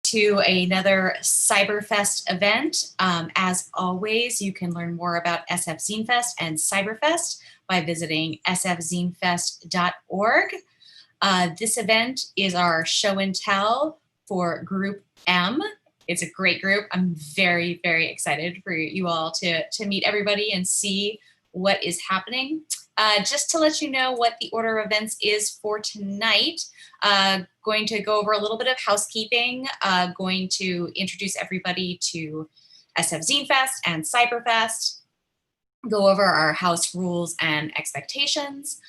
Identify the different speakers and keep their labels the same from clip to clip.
Speaker 1: To another Cyberfest event. As always, you can learn more about SF Zine Fest and Cyberfest by visiting sfzinefest.org. This event is our show and tell for Group M. It's a great group. I'm very, very excited for you all to meet everybody and see what is happening. Just to let you know what the order of events is for tonight, going to go over a little bit of housekeeping, going to introduce everybody to SF Zine Fest and Cyberfest, go over our house rules and expectations.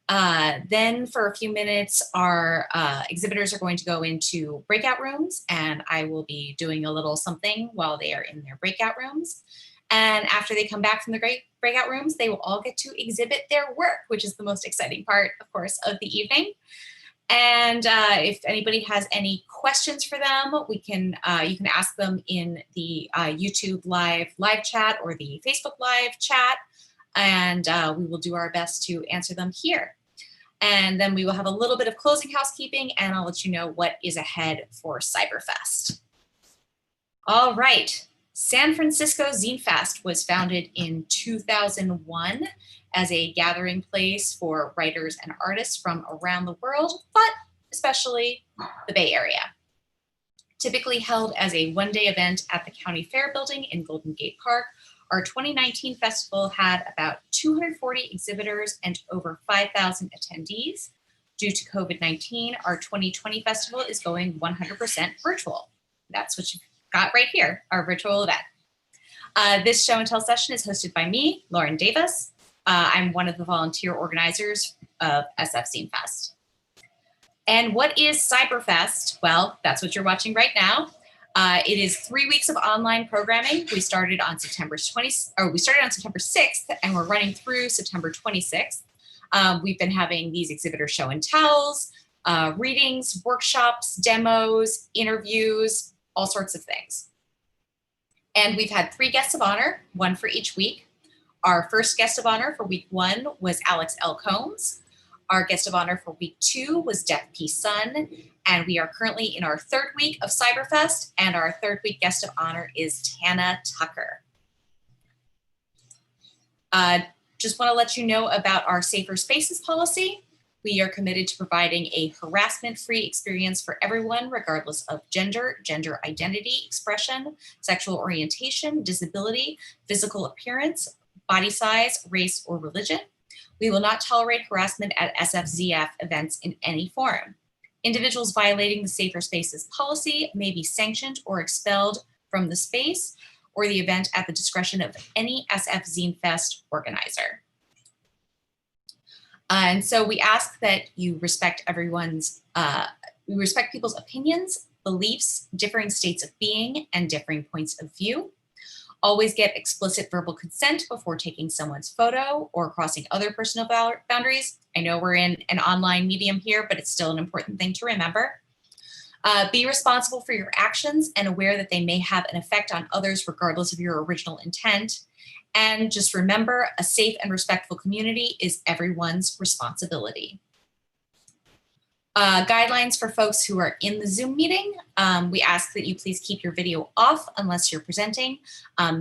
Speaker 1: Then for a few minutes, our exhibitors are going to go into breakout rooms, and I will be doing a little something while they are in their breakout rooms. And after they come back from the great breakout rooms, they will all get to exhibit their work, which is the most exciting part, of course, of the evening. And if anybody has any questions for them, you can ask them in the YouTube live chat or the Facebook live chat, and we will do our best to answer them here. And then we will have a little bit of closing housekeeping, and I'll let you know what is ahead for Cyberfest. All right. San Francisco Zine Fest was founded in 2001 as a gathering place for writers and artists from around the world, but especially the Bay Area. Typically held as a one-day event at the County Fair Building in Golden Gate Park, our 2019 festival had about 240 exhibitors and over 5,000 attendees. Due to COVID-19, our 2020 festival is going 100% virtual. That's what you've got right here, our virtual event. This show and tell session is hosted by me, Lauren Davis. I'm one of the volunteer organizers of SF Zine Fest. And what is Cyberfest? Well, that's what you're watching right now. It is 3 weeks of online programming. We started on September 6th, and we're running through September 26th. We've been having these exhibitor show and tells, readings, workshops, demos, interviews, all sorts of things. And we've had 3 guests of honor, 1 for each week. Our first guest of honor for week 1 was Alex L. Combs. Our guest of honor for week 2 was Death P. Sun. And we are currently in our 3rd week of Cyberfest, and our 3rd week guest of honor is Tana Tucker. Just want to let you know about our Safer Spaces policy. We are committed to providing a harassment-free experience for everyone, regardless of gender, gender identity, expression, sexual orientation, disability, physical appearance, body size, race, or religion. We will not tolerate harassment at SFZF events in any form. Individuals violating the Safer Spaces policy may be sanctioned or expelled from the space or the event at the discretion of any SF Zine Fest organizer. And so we ask that you respect people's opinions, beliefs, differing states of being, and differing points of view. Always get explicit verbal consent before taking someone's photo or crossing other personal boundaries. I know we're in an online medium here, but it's still an important thing to remember. Be responsible for your actions and aware that they may have an effect on others regardless of your original intent. And just remember, a safe and respectful community is everyone's responsibility. Guidelines for folks who are in the Zoom meeting. We ask that you please keep your video off unless you're presenting.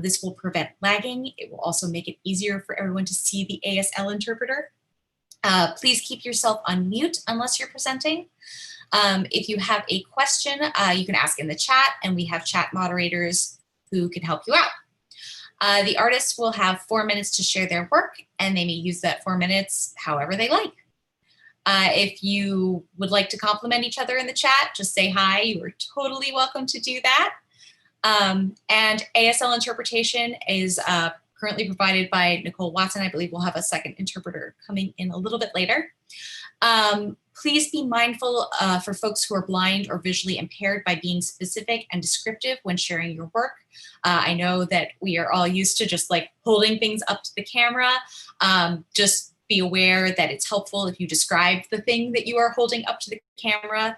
Speaker 1: This will prevent lagging. It will also make it easier for everyone to see the ASL interpreter. Please keep yourself on mute unless you're presenting. If you have a question, you can ask in the chat, and we have chat moderators who can help you out. The artists will have 4 minutes to share their work, and they may use that 4 minutes however they like. If you would like to compliment each other in the chat, just say hi. You are totally welcome to do that. And ASL interpretation is currently provided by Nicole Watson. I believe we'll have a second interpreter coming in a little bit later. Please be mindful for folks who are blind or visually impaired by being specific and descriptive when sharing your work. I know that we are all used to just like holding things up to the camera. Just be aware that it's helpful if you describe the thing that you are holding up to the camera,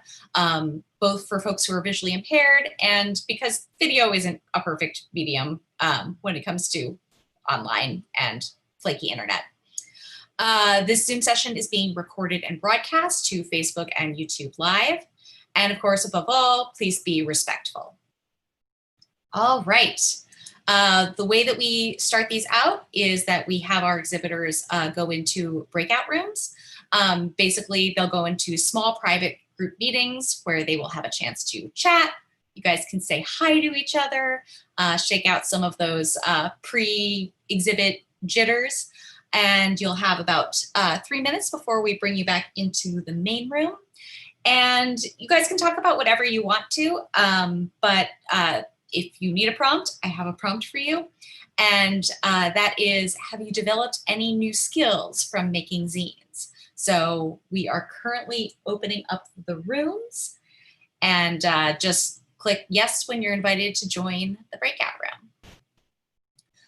Speaker 1: both for folks who are visually impaired and because video isn't a perfect medium when it comes to online and flaky internet. This Zoom session is being recorded and broadcast to Facebook and YouTube Live. And of course, above all, please be respectful. All right. The way that we start these out is that we have our exhibitors go into breakout rooms. Basically, they'll go into small private group meetings where they will have a chance to chat. You guys can say hi to each other, shake out some of those pre-exhibit jitters, and you'll have about 3 minutes before we bring you back into the main room. And you guys can talk about whatever you want to, but if you need a prompt, I have a prompt for you. And that is, have you developed any new skills from making zines? So we are currently opening up the rooms, and just click yes when you're invited to join the breakout room.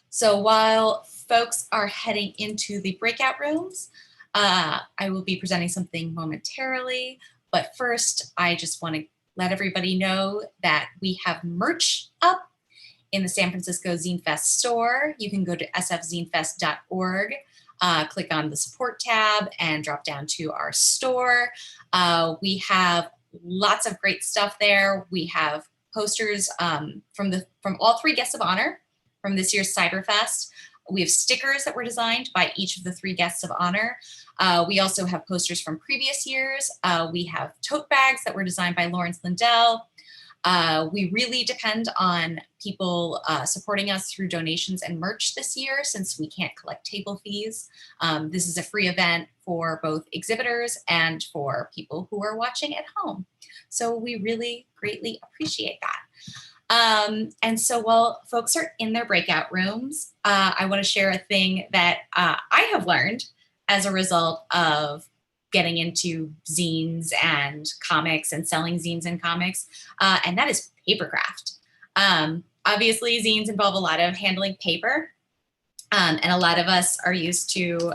Speaker 1: So while folks are heading into the breakout rooms, I will be presenting something momentarily, but first I just want to let everybody know that we have merch up in the San Francisco Zine Fest store. You can go to sfzinefest.org, click on the support tab and drop down to our store. We have lots of great stuff there. We have posters from all 3 guests of honor from this year's Cyberfest. We have stickers that were designed by each of the 3 guests of honor. We also have posters from previous years. We have tote bags that were designed by Lawrence Lindell. We really depend on people supporting us through donations and merch this year, since we can't collect table fees. This is a free event for both exhibitors and for people who are watching at home. So we really greatly appreciate that. And so while folks are in their breakout rooms, I want to share a thing that I have learned as a result of getting into zines and comics and selling zines and comics, and that is papercraft. Obviously, zines involve a lot of handling paper, and a lot of us are used to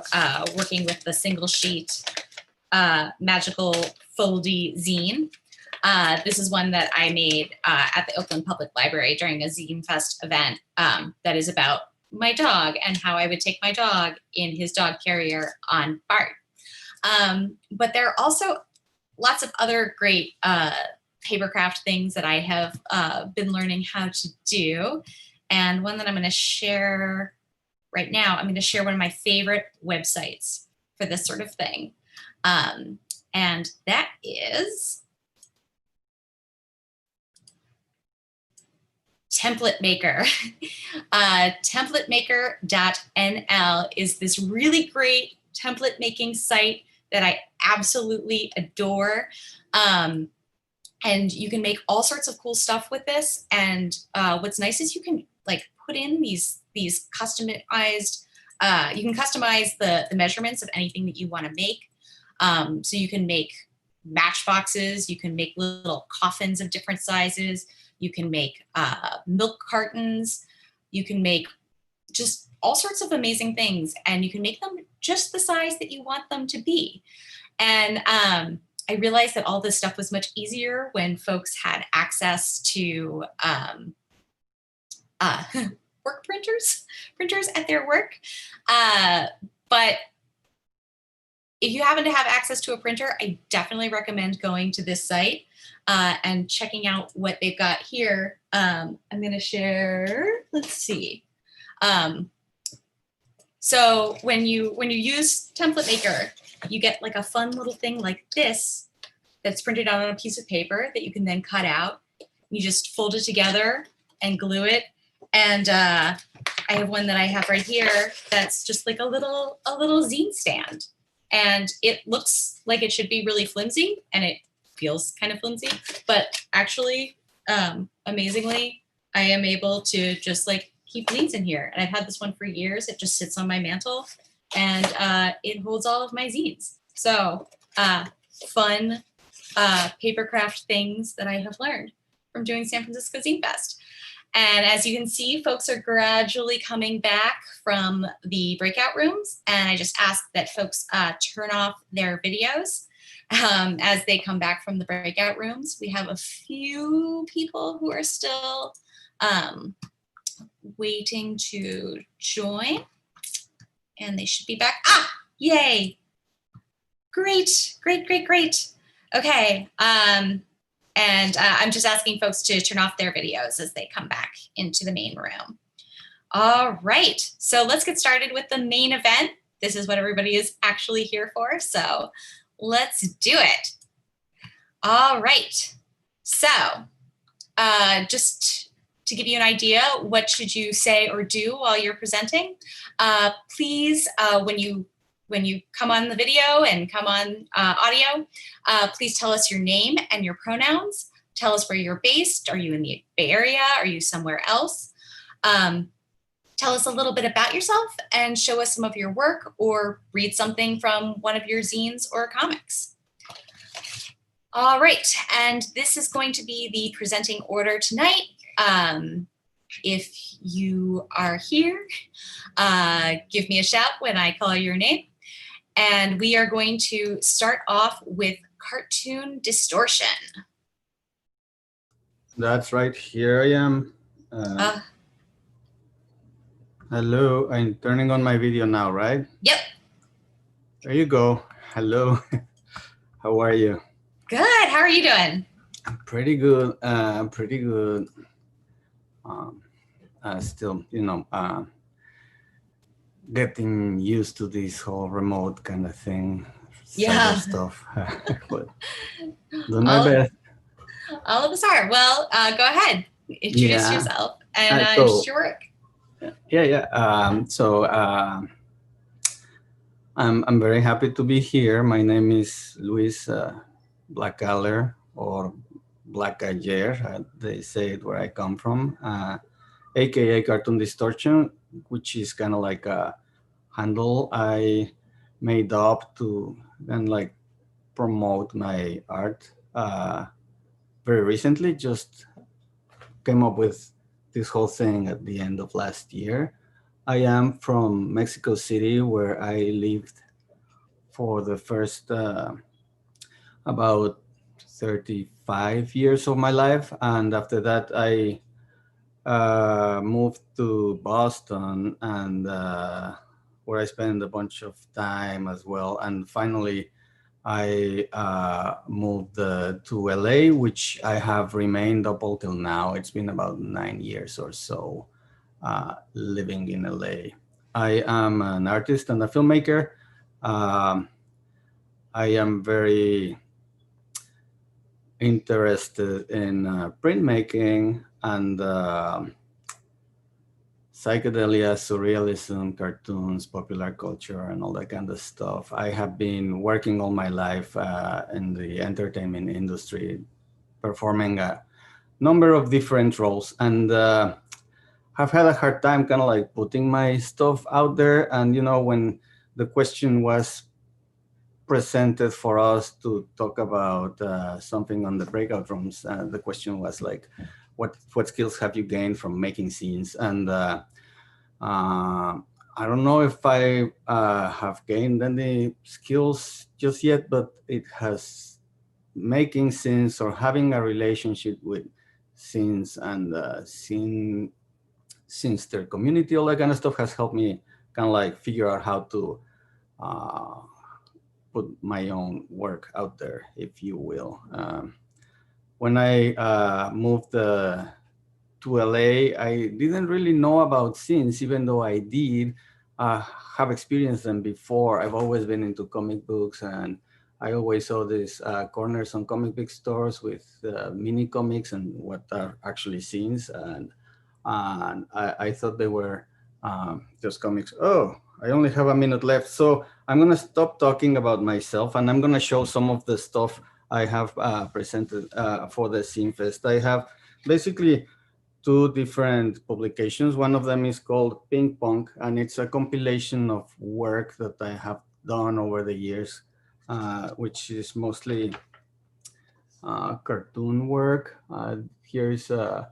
Speaker 1: working with the single sheet magical foldy zine. This is one that I made at the Oakland Public Library during a Zine Fest event that is about my dog and how I would take my dog in his dog carrier on BART. But there are also lots of other great papercraft things that I have been learning how to do. And one that I'm going to share right now, I'm going to share one of my favorite websites for this sort of thing. And that is Template Maker. Templatemaker.nl is this really great template making site that I absolutely adore. And you can make all sorts of cool stuff with this. And what's nice is you can like put in these customized, you can customize the measurements of anything that you want to make. So you can make matchboxes, you can make little coffins of different sizes, you can make milk cartons, you can make just all sorts of amazing things, and you can make them just the size that you want them to be. And I realized that all this stuff was much easier when folks had access to work printers at their work. But if you happen to have access to a printer, I definitely recommend going to this site and checking out what they've got here. I'm going to share, let's see. So when you use Template Maker, you get like a fun little thing like this that's printed out on a piece of paper that you can then cut out. You just fold it together and glue it. And I have one that I have right here that's just like a little zine stand. And it looks like it should be really flimsy, and it feels kind of flimsy, but actually, amazingly, I am able to just like keep zines in here. And I've had this one for years. It just sits on my mantle, and it holds all of my zines. So fun papercraft things that I have learned from doing San Francisco Zine Fest. And as you can see, folks are gradually coming back from the breakout rooms. And I just ask that folks turn off their videos as they come back from the breakout rooms. We have a few people who are still waiting to join, and they should be back. Ah, yay. Great, great, great, great. Okay. And I'm just asking folks to turn off their videos as they come back into the main room. All right, so let's get started with the main event. This is what everybody is actually here for, so let's do it. All right, so just to give you an idea, what should you say or do while you're presenting? Please, when you come on the video and come on audio, please tell us your name and your pronouns. Tell us where you're based. Are you in the Bay Area? Are you somewhere else? Tell us a little bit about yourself and show us some of your work or read something from one of your zines or comics. All right, and this is going to be the presenting order tonight. If you are here, give me a shout when I call your name. And we are going to start off with cartoon Distortion.
Speaker 2: That's right, here I am. Hello, I'm turning on my video now, right?
Speaker 1: Yep.
Speaker 2: There you go. Hello, how are you?
Speaker 1: Good, how are you doing?
Speaker 2: I'm pretty good, pretty good. Still, you know, getting used to this whole remote kind of thing.
Speaker 1: Yeah.
Speaker 2: Stuff, but doing my best.
Speaker 1: All of us are. Well, go ahead, introduce yourself and introduce your work.
Speaker 2: I'm very happy to be here. My name is Luis Blackaller or Blackaller. They say it where I come from, aka Cartoon Distortion, which is kind of like a handle I made up to and like promote my art. Very recently, just came up with this whole thing at the end of last year. I am from Mexico City, where I lived for the first about 35 years of my life. And after that, I moved to Boston, and where I spent a bunch of time as well. And finally, I moved to LA, which I have remained up until now. It's been about 9 years or so living in LA. I am an artist and a filmmaker. I am very interested in printmaking and psychedelia, surrealism, cartoons, popular culture, and all that kind of stuff. I have been working all my life in the entertainment industry, performing a number of different roles, and have had a hard time kind of like putting my stuff out there. And, you know, when the question was presented for us to talk about something on the breakout rooms, the question was like, what skills have you gained from making scenes? And I don't know if I have gained any skills just yet, but it has making scenes or having a relationship with scenes and since their community, all that kind of stuff has helped me kind of like figure out how to put my own work out there, if you will. When I moved to LA, I didn't really know about scenes, even though I did have experienced them before. I've always been into comic books, and I always saw these corners on comic book stores with mini comics and what are actually scenes. And I thought they were just comics. Oh, I only have a minute left. So I'm going to stop talking about myself, and I'm going to show some of the stuff I have presented for the Scene Fest. I have basically two different publications. One of them is called Ping Pong, and it's a compilation of work that I have done over the years, which is mostly cartoon work. Here's a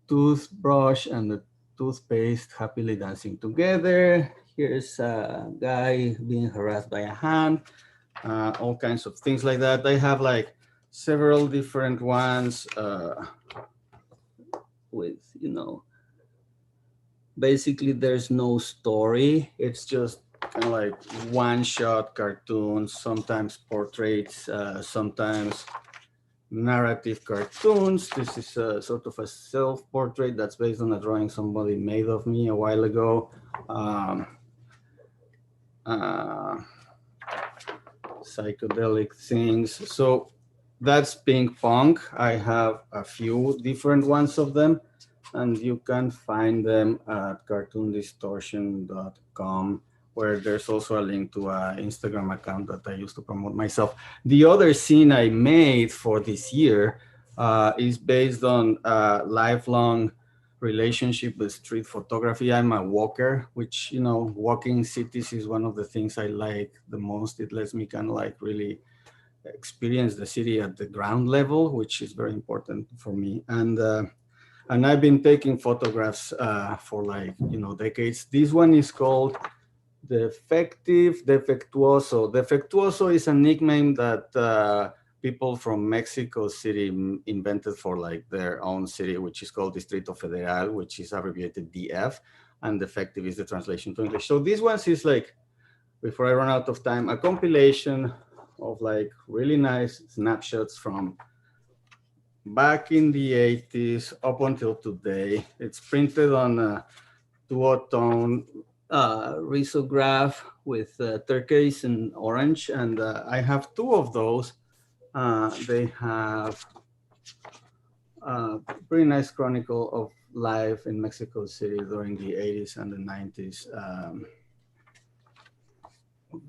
Speaker 2: toothbrush and the toothpaste happily dancing together. Here's a guy being harassed by a hand, all kinds of things like that. I have like several different ones with, you know, basically there's no story. It's just kind of like one-shot cartoons, sometimes portraits, sometimes narrative cartoons. This is a sort of a self-portrait that's based on a drawing somebody made of me a while ago. Psychedelic things. So that's ping pong. I have a few different ones of them, and you can find them at cartoondistortion.com, where there's also a link to an Instagram account that I use to promote myself. The other scene I made for this year is based on a lifelong relationship with street photography. I'm a walker, which, you know, walking cities is one of the things I like the most. It lets me kind of like really experience the city at the ground level, which is very important for me. And I've been taking photographs for like, you know, decades. This one is called Defectuoso. Defectuoso is a nickname that people from Mexico City invented for like their own city, which is called Distrito Federal, which is abbreviated DF, and defective is the translation to English. So this one is like, before I run out of time, a compilation of like really nice snapshots from back in the 80s up until today. It's printed on a duotone risograph with turquoise and orange, and I have two of those. They have a pretty nice chronicle of life in Mexico City during the 80s and the 90s.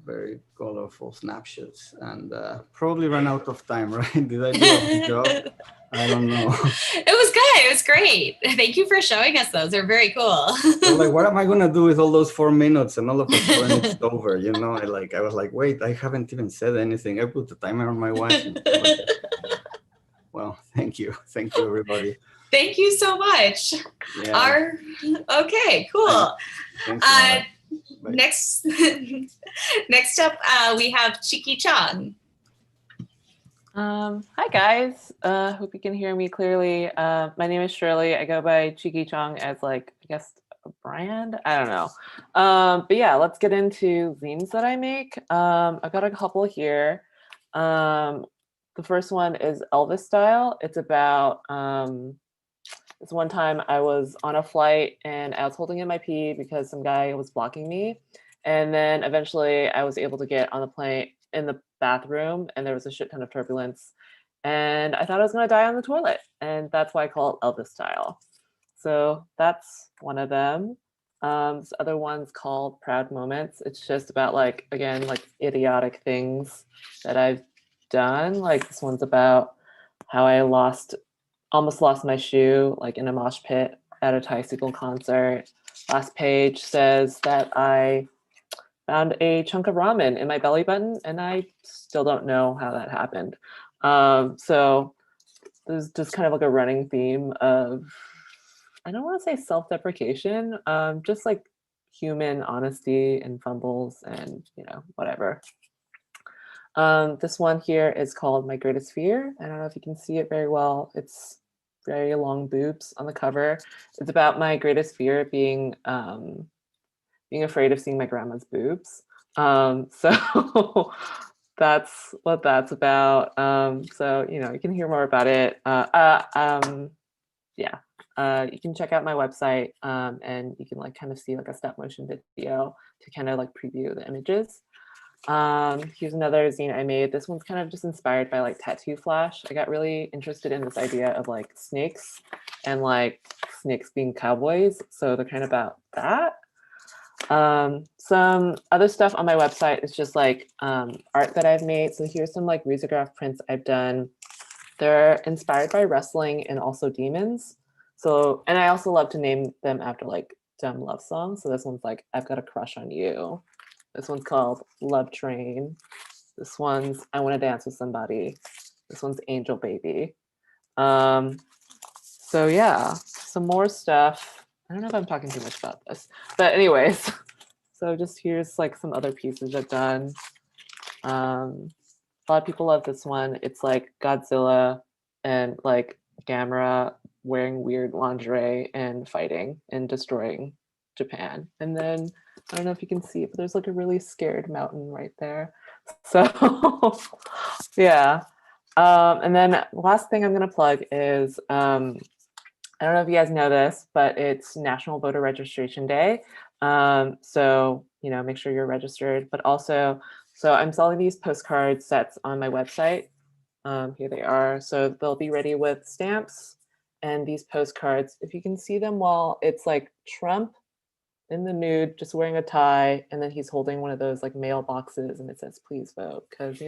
Speaker 2: Very colorful snapshots, and probably run out of time, right? Did I do a good job? I don't know.
Speaker 1: It was good. It was great. Thank you for showing us those. They're very cool.
Speaker 2: So like, what am I gonna do with all those 4 minutes and all of a sudden it's over? You know, I was like, wait, I haven't even said anything. I put the timer on my watch. Well, thank you, everybody.
Speaker 1: Thank you so much.
Speaker 2: Yeah.
Speaker 1: Okay, cool.
Speaker 2: Next
Speaker 1: up, we have CHONG.
Speaker 3: Hi guys, hope you can hear me clearly. My name is Shirley. I go by CHONG as like, I guess, a brand. I don't know. But yeah, let's get into zines that I make. I've got a couple here. The first one is Elvis Style. It's about this one time I was on a flight and I was holding in my pee because some guy was blocking me. And then eventually I was able to get on the plane in the bathroom, and there was a shit ton of turbulence. And I thought I was going to die on the toilet. And that's why I call it Elvis Style. So that's one of them. This other one's called Proud Moments. It's just about like, again, like idiotic things that I've done. Like this one's about how I almost lost my shoe, like in a mosh pit at a Tricycle concert. Last page says that I found a chunk of ramen in my belly button, and I still don't know how that happened. So there's just kind of like a running theme of, I don't want to say self-deprecation, just like human honesty and fumbles and, you know, whatever. This one here is called My Greatest Fear. I don't know if you can see it very well. It's very long boobs on the cover. It's about my greatest fear being afraid of seeing my grandma's boobs. So that's what that's about. So, you know, you can hear more about it. You can check out my website and you can like kind of see like a stop motion video to kind of like preview the images. Here's another zine I made. This one's kind of just inspired by like Tattoo Flash. I got really interested in this idea of like snakes and like snakes being cowboys. So they're kind of about that. Some other stuff on my website is just like art that I've made. So here's some like risograph prints I've done. They're inspired by wrestling and also demons. So, and I also love to name them after like dumb love songs. So this one's like, I've Got a Crush on You. This one's called Love Train. This one's I Want to Dance with Somebody. This one's Angel Baby. So yeah, some more stuff. I don't know if I'm talking too much about this, but anyways, so just here's like some other pieces I've done. A lot of people love this one. It's like Godzilla and like Gamera wearing weird lingerie and fighting and destroying Japan. And then I don't know if you can see it, but there's like a really scared mountain right there. So yeah. And then last thing I'm going to plug is, I don't know if you guys know this, but it's National Voter Registration Day. So, make sure you're registered, but also, so I'm selling these postcard sets on my website. Here they are. So they'll be ready with stamps and these postcards. If you can see them well, it's like Trump in the nude, just wearing a tie, and then he's holding one of those like mailboxes, and it says "Please vote," because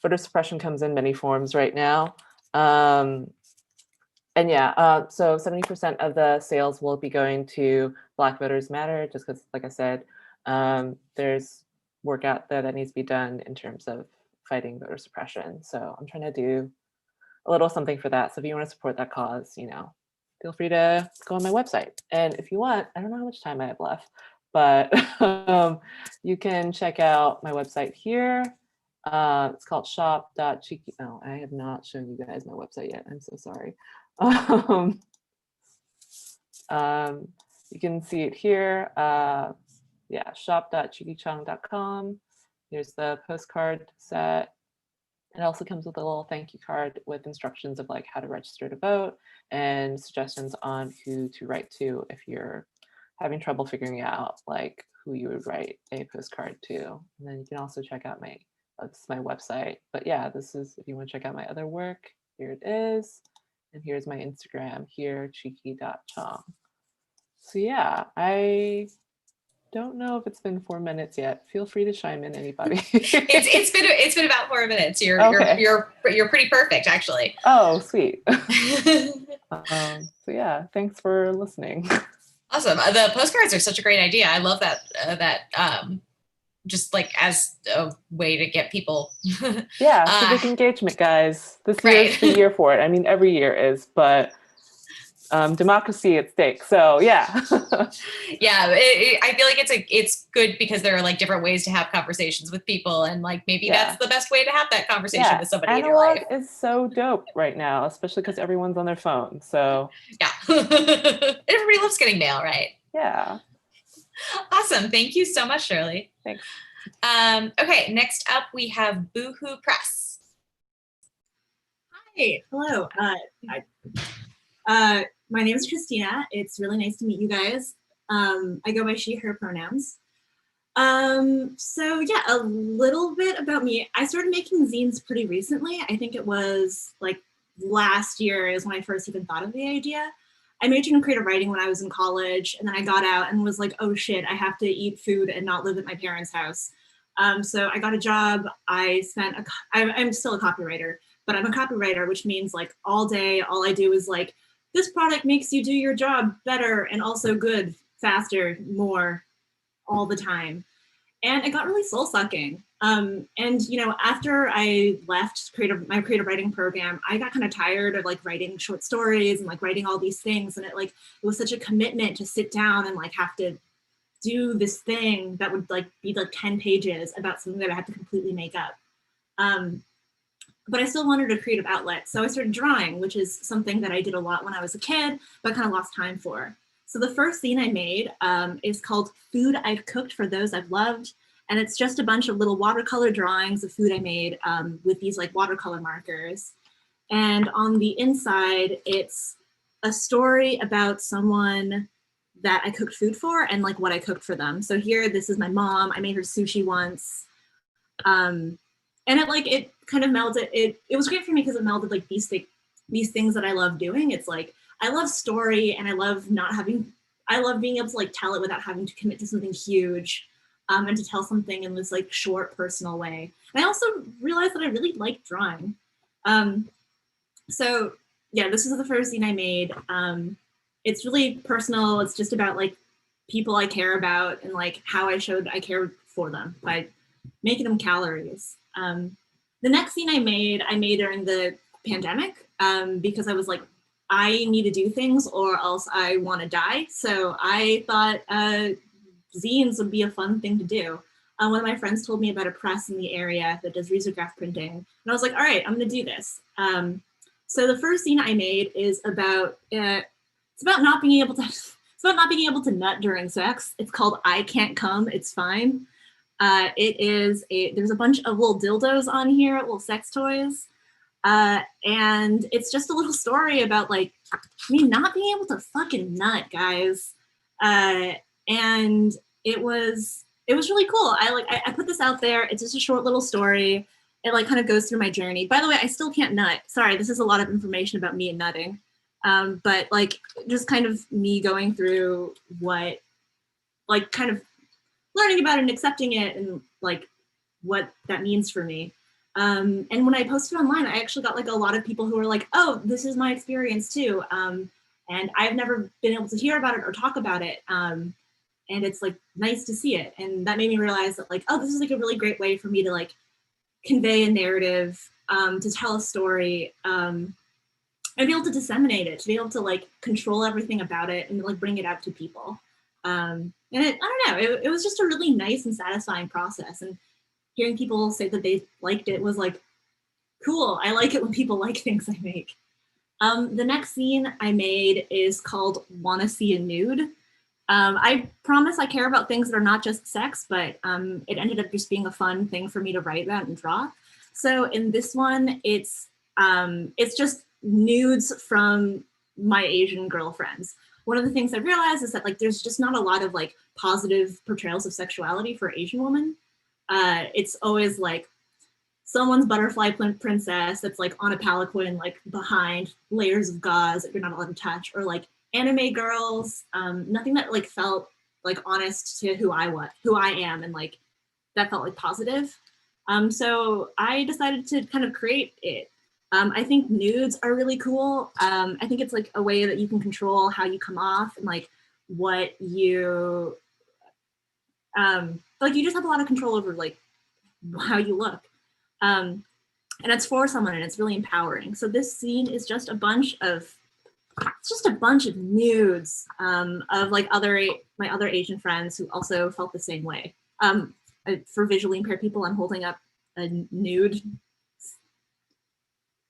Speaker 3: voter suppression comes in many forms right now. And yeah, so 70% of the sales will be going to Black Voters Matter, just because, like I said, there's work out there that needs to be done in terms of fighting voter suppression. So I'm trying to do a little something for that. So if you want to support that cause, feel free to go on my website. And if you want, I don't know how much time I have left, but you can check out my website here. It's called shop.cheeky. Oh, I have not shown you guys my website yet. I'm so sorry. You can see it here. Yeah, shop.cheekychong.com. Here's the postcard set. It also comes with a little thank you card with instructions of like how to register to vote and suggestions on who to write to if you're having trouble figuring out like who you would write a postcard to. And then you can also check out my website. But yeah, this is, if you want to check out my other work, here it is. And here's my Instagram here, cheeky.chong. So yeah, I don't know if it's been 4 minutes yet. Feel free to chime in, anybody.
Speaker 1: it's been about 4 minutes. You're pretty perfect, actually.
Speaker 3: Oh, sweet. So yeah, thanks for listening.
Speaker 1: Awesome. The postcards are such a great idea. I love that. Just like as a way to get people.
Speaker 3: Yeah, civic engagement, guys. This year's the year for it. I mean, every year is, but democracy at stake. So yeah.
Speaker 1: Yeah, I feel like it's good because there are like different ways to have conversations with people, and like maybe that's the best way to have that conversation with somebody in your life.
Speaker 3: Analog is so dope right now, especially because everyone's on their phone. So
Speaker 1: yeah, everybody loves getting mail, right?
Speaker 3: Yeah.
Speaker 1: Awesome. Thank you so much, Shirley.
Speaker 3: Thanks.
Speaker 1: Okay, next up we have BooHu Press.
Speaker 4: Hi, hello. My name is Christina. It's really nice to meet you guys. I go by she, her pronouns. So yeah, a little bit about me. I started making zines pretty recently. I think it was like last year is when I first even thought of the idea. I majored in creative writing when I was in college, and then I got out and was like, oh shit, I have to eat food and not live at my parents' house. So I got a job. I'm still a copywriter, but I'm a copywriter, which means like all day, all I do is like, this product makes you do your job better and also good, faster, more, all the time. And it got really soul sucking. And after I left my creative writing program, I got kind of tired of like writing short stories and like writing all these things. And it was such a commitment to sit down and like have to do this thing that would like be like 10 pages about something that I had to completely make up. But I still wanted a creative outlet. So I started drawing, which is something that I did a lot when I was a kid, but kind of lost time for. So the first zine I made is called Food I've Cooked for Those I've Loved. And it's just a bunch of little watercolor drawings of food I made with these like watercolor markers. And on the inside, it's a story about someone that I cooked food for and like what I cooked for them. So here, this is my mom. I made her sushi once. And it kind of melded, it was great for me because it melded like these things that I love doing. It's like, I love story and I love being able to like tell it without having to commit to something huge and to tell something in this like short personal way. And I also realized that I really like drawing. So yeah, this is the first zine I made. It's really personal. It's just about like people I care about and like how I showed I cared for them by making them calories. The next zine I made during the pandemic because I was like, I need to do things or else I want to die. So I thought zines would be a fun thing to do. One of my friends told me about a press in the area that does risograph printing. And I was like, all right, I'm going to do this. So the first zine I made is about, it's about not being able to nut during sex. It's called I Can't Come, It's Fine. There's a bunch of little dildos on here, little sex toys. And it's just a little story about like me not being able to fucking nut, guys. And it was really cool. I put this out there. It's just a short little story. It like kind of goes through my journey. By the way, I still can't nut. Sorry, this is a lot of information about me and nutting. But like just kind of me going through what, like kind of learning about it and accepting it and like what that means for me. And when I posted online, I actually got like a lot of people who were like, oh, this is my experience too. And I've never been able to hear about it or talk about it. And it's like nice to see it. And that made me realize that like, oh, this is like a really great way for me to like convey a narrative, to tell a story, and be able to disseminate it, to be able to like control everything about it and like bring it out to people. And I don't know, it was just a really nice and satisfying process. And hearing people say that they liked it was like, cool. I like it when people like things I make. The next zine I made is called Wanna See a Nude. I promise I care about things that are not just sex, but it ended up just being a fun thing for me to write about and draw. So in this one, it's just nudes from my Asian girlfriends. One of the things I realized is that like there's just not a lot of like positive portrayals of sexuality for Asian women. It's always like someone's butterfly princess that's like on a palanquin, like behind layers of gauze that you're not allowed to touch, or like anime girls, nothing that like felt like honest to who I am, and like that felt like positive. So I decided to kind of create it. I think nudes are really cool. I think it's like a way that you can control how you come off and like what you, like you just have a lot of control over like how you look. And it's for someone and it's really empowering. So this scene is just a bunch of nudes of like my other Asian friends who also felt the same way. For visually impaired people, I'm holding up a nude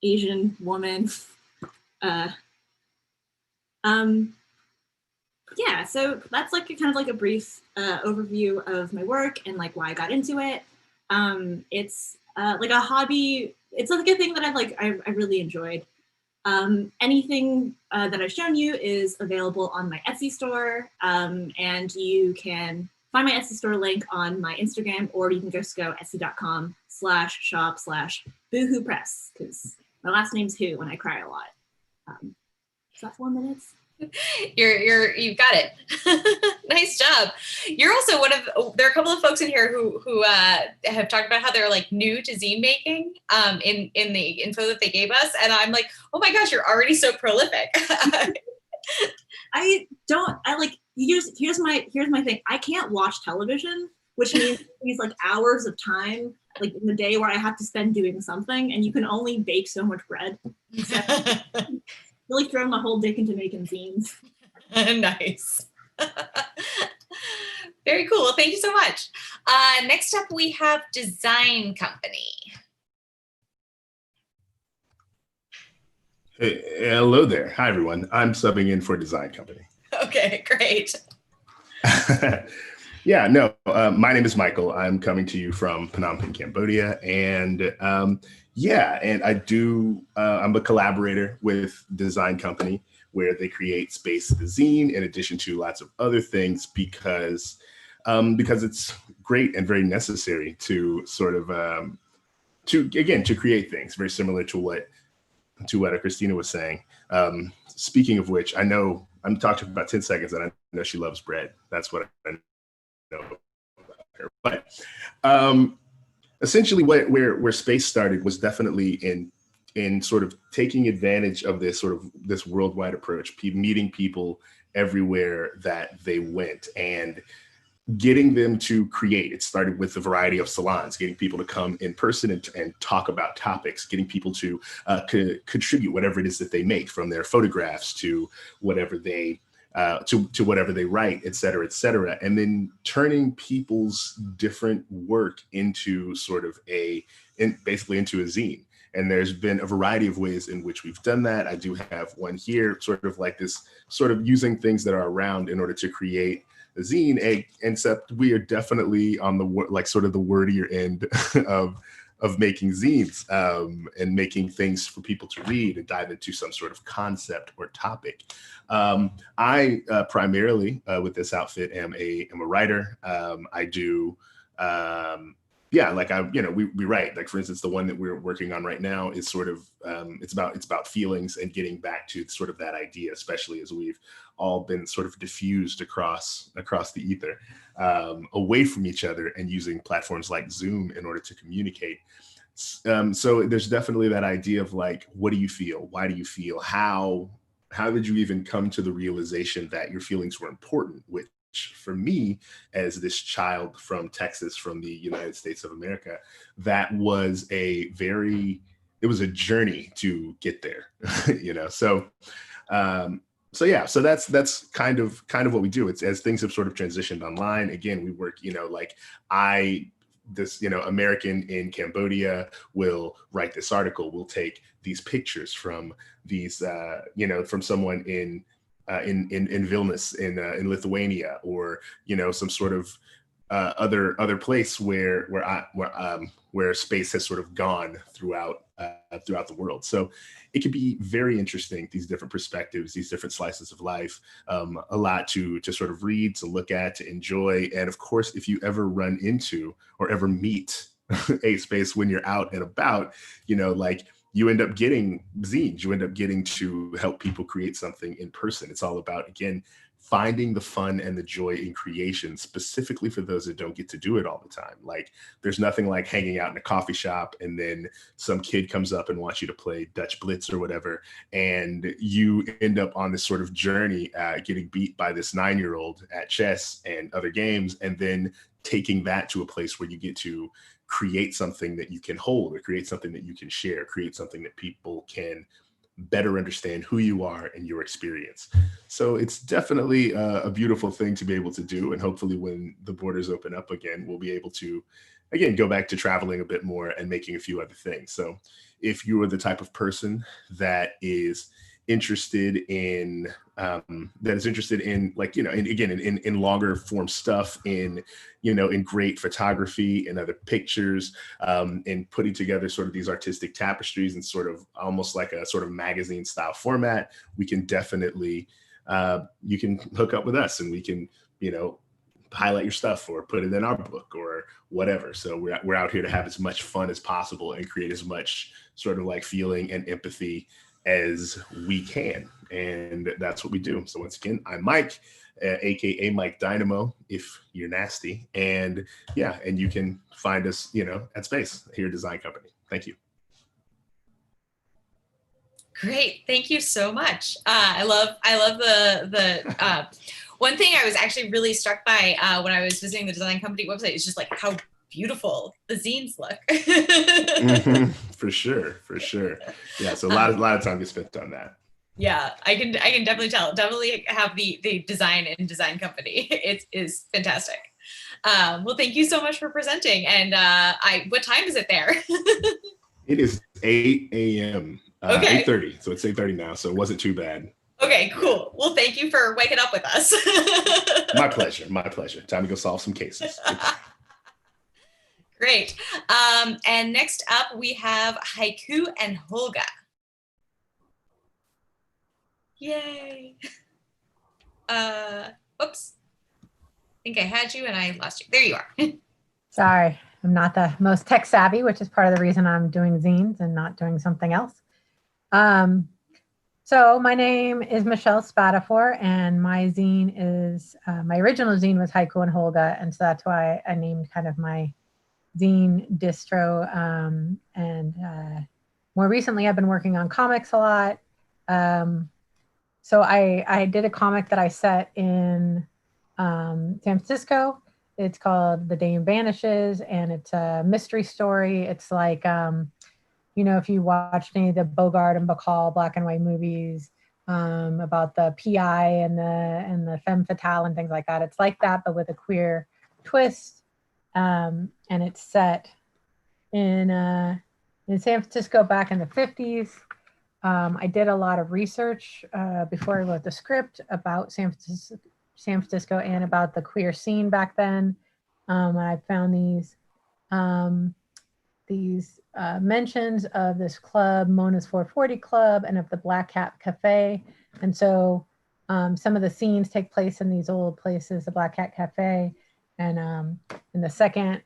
Speaker 4: Asian woman. Yeah, so that's like kind of like a brief overview of my work and like why I got into it. It's like a hobby. It's like a thing that I really enjoyed. Anything that I've shown you is available on my Etsy store, and you can find my Etsy store link on my Instagram, or you can just go etsy.com/shop/BooHu Press, because my last name's Who and I cry a lot. Is that 4 minutes?
Speaker 1: You've got it. Nice job. You're also there are a couple of folks in here who have talked about how they're like new to zine making in the info that they gave us, and I'm like, oh my gosh, you're already so prolific.
Speaker 4: Here's my thing. I can't watch television, which means these like hours of time like in the day where I have to spend doing something, and you can only bake so much bread. So, really throwing my whole dick into making zines.
Speaker 1: Nice. Very cool. Well, thank you so much. Next up, we have Design Kompany.
Speaker 5: Hey, hello there. Hi, everyone. I'm subbing in for Design Kompany.
Speaker 1: Okay, great.
Speaker 5: Yeah, no, my name is Michael. I'm coming to you from Phnom Penh, Cambodia. And yeah, and I'm a collaborator with Design Kompany, where they create space at the zine in addition to lots of other things because it's great and very necessary to sort of, to create things very similar to what Christina was saying. Speaking of which, I know I'm talking about 10 seconds and I know she loves bread. That's what I know about her. But essentially where space started was definitely in sort of taking advantage of this worldwide approach, meeting people everywhere that they went and getting them to create. It started with a variety of salons, getting people to come in person and talk about topics, getting people to contribute whatever it is that they make, from their photographs to whatever they to whatever they write, et cetera, and then turning people's different work into sort of basically into a zine. And there's been a variety of ways in which we've done that. I do have one here, sort of like this, sort of using things that are around in order to create a zine, except we are definitely on the like sort of the wordier end making zines and making things for people to read and dive into some sort of concept or topic. I primarily with this outfit am a writer. I do we write, like, for instance, the one that we're working on right now is sort of it's about feelings and getting back to sort of that idea, especially as we've all been sort of diffused across the ether, away from each other, and using platforms like Zoom in order to communicate. So there's definitely that idea of, like, what do you feel? Why do you feel? How did you even come to the realization that your feelings were important? Which for me, as this child from Texas, from the United States of America, that was it was a journey to get there, So that's kind of what we do. It's as things have sort of transitioned online. Again, we work, American in Cambodia will write this article. We'll take these pictures from these, from someone in Vilnius in Lithuania, or some sort of other place where space has sort of gone throughout the world. So it can be very interesting, these different perspectives, these different slices of life, a lot to sort of read, to look at, to enjoy. And of course, if you ever run into or ever meet a space when you're out and about, you end up getting zines, you end up getting to help people create something in person. It's all about, again, finding the fun and the joy in creation, specifically for those that don't get to do it all the time. Like, there's nothing like hanging out in a coffee shop and then some kid comes up and wants you to play Dutch Blitz or whatever, and you end up on this sort of journey, getting beat by this 9-year-old at chess and other games, and then taking that to a place where you get to create something that you can hold, or create something that you can share, create something that people can better understand who you are and your experience. So it's definitely a beautiful thing to be able to do. And hopefully when the borders open up again, we'll be able to, again, go back to traveling a bit more and making a few other things. So if you are the type of person that is interested in like, in longer form stuff, in great photography and other pictures, and putting together sort of these artistic tapestries and sort of almost like a sort of magazine style format, we can definitely you can hook up with us and we can highlight your stuff or put it in our book or whatever. So we're out here to have as much fun as possible and create as much sort of like feeling and empathy as we can, and that's what we do. So once again, I'm Mike, aka Mike Dynamo, if you're nasty, and you can find us, at Space here at Design Company. Thank you.
Speaker 1: Great, thank you so much. I love the one thing I was actually really struck by when I was visiting the Design Company website is just like how beautiful the zines look.
Speaker 5: Mm-hmm. For sure. Yeah, so a lot of time gets spent on that.
Speaker 1: Yeah, I can definitely tell. Definitely have the design in Design Company. It is fantastic. Well, thank you so much for presenting. And what time is it there?
Speaker 5: It is 8 a.m.
Speaker 1: Okay.
Speaker 5: 8:30. So it's 8:30 now. So it wasn't too bad.
Speaker 1: Okay, cool. Well, thank you for waking up with us.
Speaker 5: My pleasure. Time to go solve some cases.
Speaker 1: Great. And next up, we have Haiku and Holga. Yay. Oops. I think I had you and I lost you. There you are.
Speaker 6: Sorry, I'm not the most tech savvy, which is part of the reason I'm doing zines and not doing something else. So my name is Michelle Spatafor, and my zine is, my original zine was Haiku and Holga, and so that's why I named kind of my zine distro. And more recently, I've been working on comics a lot. So I did a comic that I set in San Francisco. It's called The Dame Vanishes, and it's a mystery story. It's like, if you watched any of the Bogart and Bacall black and white movies about the PI and the femme fatale and things like that, it's like that, but with a queer twist. And it's set in San Francisco back in the 50s. I did a lot of research before I wrote the script about San Francisco and about the queer scene back then. And I found these these mentions of this club, Mona's 440 Club, and of the Black Cat Cafe. And so some of the scenes take place in these old places, the Black Cat Cafe. And in the second,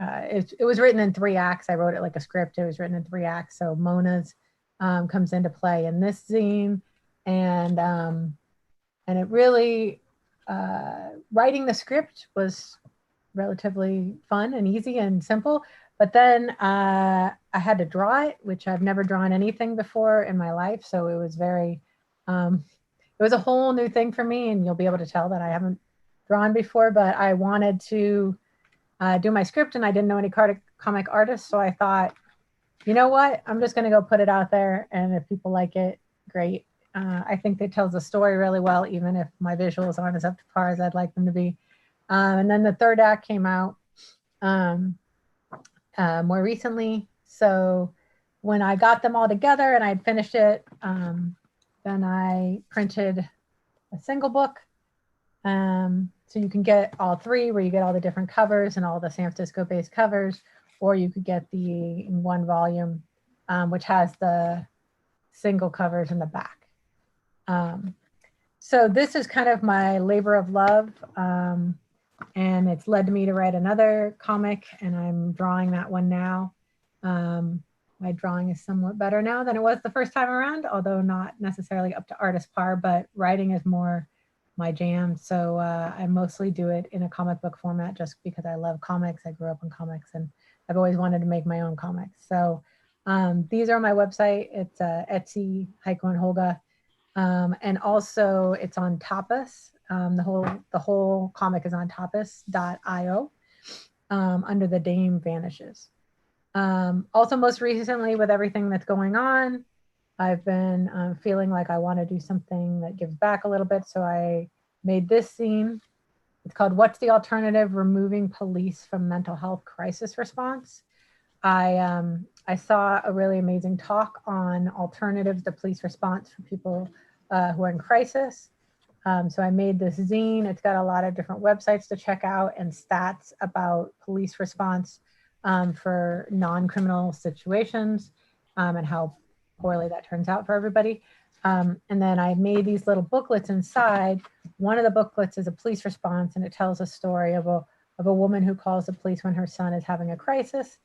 Speaker 6: it was written in 3 acts. I wrote it like a script. It was written in 3 acts. So Mona's comes into play in this zine. And it really, writing the script was relatively fun and easy and simple. But then I had to draw it, which I've never drawn anything before in my life. So it was very, it was a whole new thing for me, and you'll be able to tell that I haven't drawn before, but I wanted to do my script, and I didn't know any comic artists. So I thought, you know what, I'm just gonna go put it out there, and if people like it, great. I think it tells the story really well, even if my visuals aren't as up to par as I'd like them to be. And then the 3rd act came out more recently. So when I got them all together and I'd finished it, then I printed a single book. So you can get all 3, where you get all the different covers and all the San Francisco based covers, or you could get the 1 volume, which has the single covers in the back. So this is kind of my labor of love. And it's led me to write another comic, and I'm drawing that one now. My drawing is somewhat better now than it was the first time around, although not necessarily up to artist par, but writing is more my jam. So I mostly do it in a comic book format just because I love comics. I grew up in comics, and I've always wanted to make my own comics. So these are my website. It's Etsy, Haiku and Holga. And also it's on Tapas. The whole comic is on tapas.io under the Dame Vanishes. Also, most recently, with everything that's going on, I've been feeling like I want to do something that gives back a little bit. So I made this zine. It's called What's the Alternative? Removing Police from Mental Health Crisis Response. I saw a really amazing talk on alternatives to police response for people who are in crisis. So I made this zine. It's got a lot of different websites to check out and stats about police response for non-criminal situations and how poorly that turns out for everybody. And then I made these little booklets inside. One of the booklets is a police response, and it tells a story of a woman who calls the police when her son is having a crisis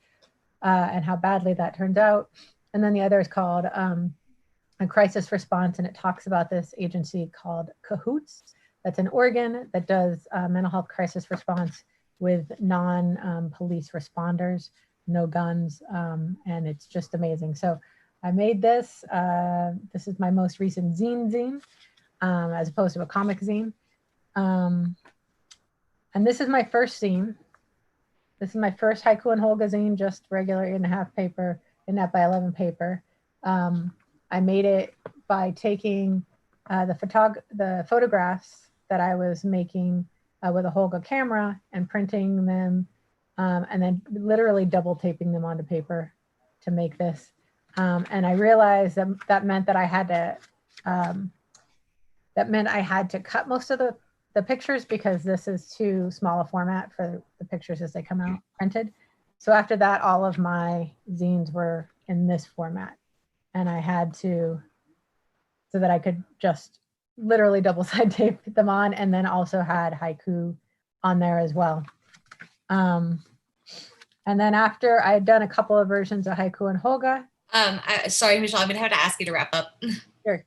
Speaker 6: and how badly that turns out. And then the other is called a crisis response, and it talks about this agency called Cahoots that's in Oregon that does mental health crisis response with non-police responders, no guns, and it's just amazing. So I made this. This is my most recent zine, as opposed to a comic zine. And this is my first zine. This is my first Haiku and Holga zine, just regular 8.5 paper, 8.5 by 11 paper. I made it by taking the photographs that I was making with a Holga camera and printing them, and then literally double taping them onto paper to make this. And I realized that meant that I had to cut most of the pictures because this is too small a format for the pictures as they come out printed. So after that, all of my zines were in this format. And I had to, so that I could just literally double side tape them on, and then also had haiku on there as well. And then after I had done a couple of versions of Haiku and Holga.
Speaker 1: Sorry, Michelle, I'm gonna have to ask you to wrap up.
Speaker 6: Sure.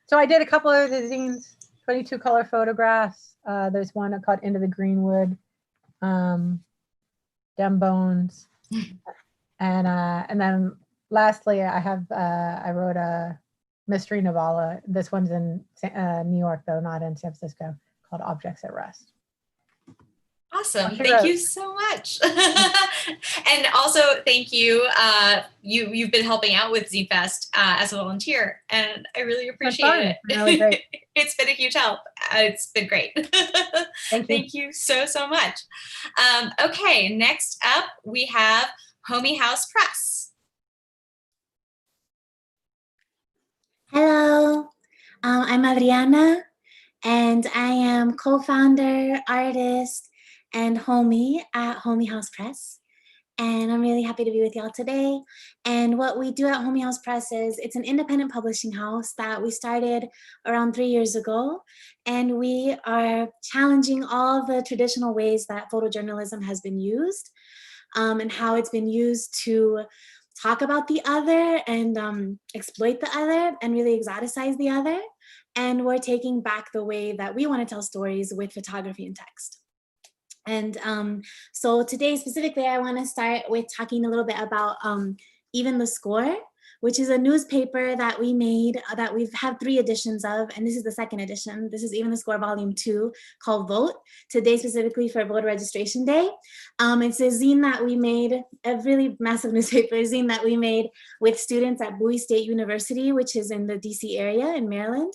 Speaker 6: So I did a couple of the zines, 22 color photographs. There's one called Into the Greenwood, Dem Bones, and then lastly, I wrote a mystery novella. This one's in New York, though, not in San Francisco, called Objects at Rest.
Speaker 1: Awesome. Thank you so much. And also thank you. You've been helping out with Zine Fest as a volunteer, and I really appreciate it.
Speaker 6: Really great.
Speaker 1: It's been a huge help. It's been great. Thank you so much. Okay, next up we have Homie House Press.
Speaker 7: Hello, I'm Adriana, and I am co-founder, artist, and homie at Homie House Press. and I'm really happy to be with y'all today. And what we do at Homie House Press is it's an independent publishing house that we started around 3 years ago, and we are challenging all the traditional ways that photojournalism has been used, and how it's been used to talk about the other and exploit the other and really exoticize the other. And we're taking back the way that we want to tell stories with photography and text. And so today specifically, I want to start with talking a little bit about Even the Score, which is a newspaper that we made that we've had 3 editions of, and this is the 2nd edition. This is Even the Score Volume 2, called Vote, today specifically for voter registration day. It's a zine that we made, a really massive newspaper zine that we made with students at Bowie State University, which is in the DC area in Maryland.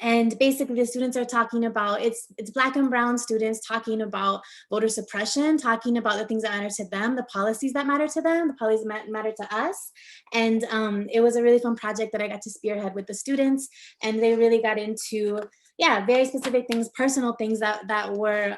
Speaker 7: And basically the students are talking about, it's Black and brown students talking about voter suppression, talking about the things that matter to them, the policies that matter to them, the policies that matter to us. And it was a really fun project that I got to spearhead with the students, and they really got into, yeah, very specific things, personal things that were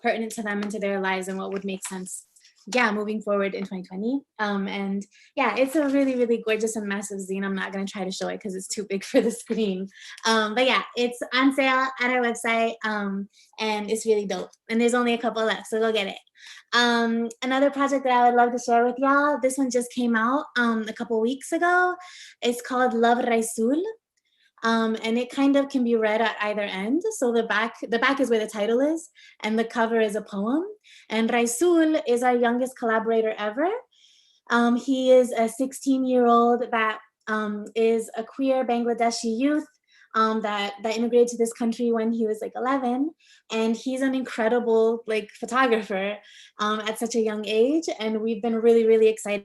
Speaker 7: pertinent to them and to their lives and what would make sense, yeah, moving forward in 2020. And yeah, it's a really, really gorgeous and massive zine. I'm not gonna try to show it because it's too big for the screen. But yeah, it's on sale at our website, and it's really dope. And there's only a couple left, so go get it. Another project that I would love to share with y'all, this one just came out a couple weeks ago. It's called Love Raul. And it kind of can be read at either end. So the back is where the title is, and the cover is a poem. And Raul is our youngest collaborator ever. He is a 16-year-old that is a queer Bangladeshi youth that immigrated to this country when he was like 11. And he's an incredible like photographer at such a young age. And we've been really, really excited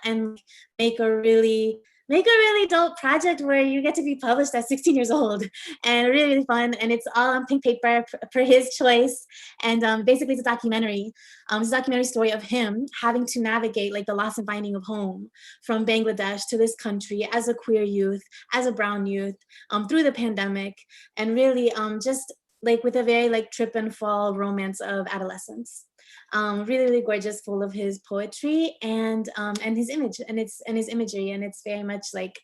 Speaker 7: and make a really dope project where you get to be published at 16 years old, and really, really fun. And it's all on pink paper for his choice. And basically it's a documentary. It's a documentary story of him having to navigate like the loss and finding of home from Bangladesh to this country as a queer youth, as a brown youth, through the pandemic, and really just like with a very like trip and fall romance of adolescence. Really, really gorgeous, full of his poetry and his image and his imagery, and it's very much like